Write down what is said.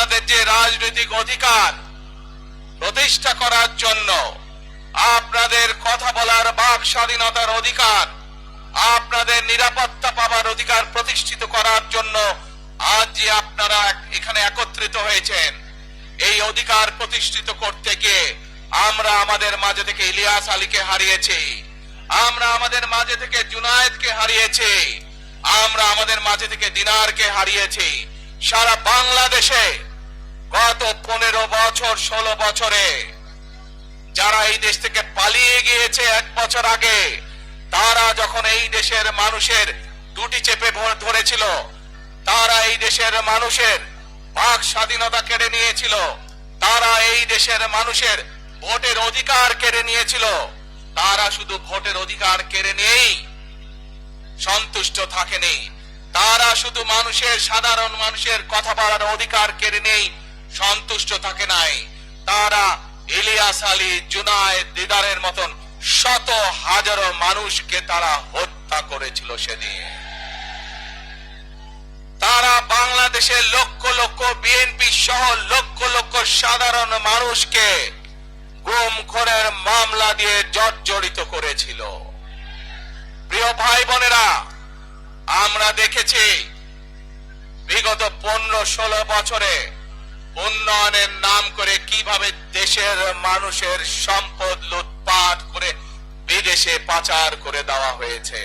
আপনাদের যে রাজনৈতিক অধিকার প্রতিষ্ঠা করার জন্য, আপনাদের কথা বলার বাক স্বাধীনতার অধিকার, আপনাদের নিরাপত্তা পাওয়ার অধিকার প্রতিষ্ঠিত করার জন্য আজ যে আপনারা এখানে একত্রিত হয়েছেন, এই অধিকার প্রতিষ্ঠিত করতে গিয়ে আমরা আমাদের মাঝে থেকে ইলিয়াস আলীকে হারিয়েছি, আমরা আমাদের মাঝে থেকে জুনায়েদকে হারিয়েছি, আমরা আমাদের মাঝে থেকে দিনারকে হারিয়েছি। সারা বাংলাদেশে গত 15 বছর 16 বছরে যারা এই দেশ থেকে পালিয়ে গিয়েছে 1 বছর আগে, তারা যখন এই দেশের মানুষের দুটি চেপে ধরেছিল, তারা এই দেশের মানুষের বাক স্বাধীনতা কেড়ে নিয়েছিল, তারা এই দেশের মানুষের ভোটের অধিকার কেড়ে নিয়েছিল, তারা শুধু ভোটের অধিকার কেড়ে নিয়েই সন্তুষ্ট থাকেনি, তারা শুধু সাধারণ মানুষের কথা বলার অধিকার কেড়ে নেই সন্তুষ্ট থাকে নাই, তারা ইলিয়াস আলী, জুনায়েদ, দিদারের মতন শত হাজারো মানুষকে তারা হত্যা করেছিল সেদিন। তারা বাংলাদেশের লক্ষ লক্ষ বিএনপি সহ লক্ষ লক্ষ সাধারণ মানুষকে গুম খুনের মামলা দিয়ে জর্জরিত করেছিল। প্রিয় ভাই বোনেরা, আমরা দেখেছি বিগত 15-16 বছরে উন্নয়নের নাম করে কিভাবে দেশের মানুষের সম্পদ লুটপাট করে বিদেশে পাচার করে দেওয়া হয়েছে।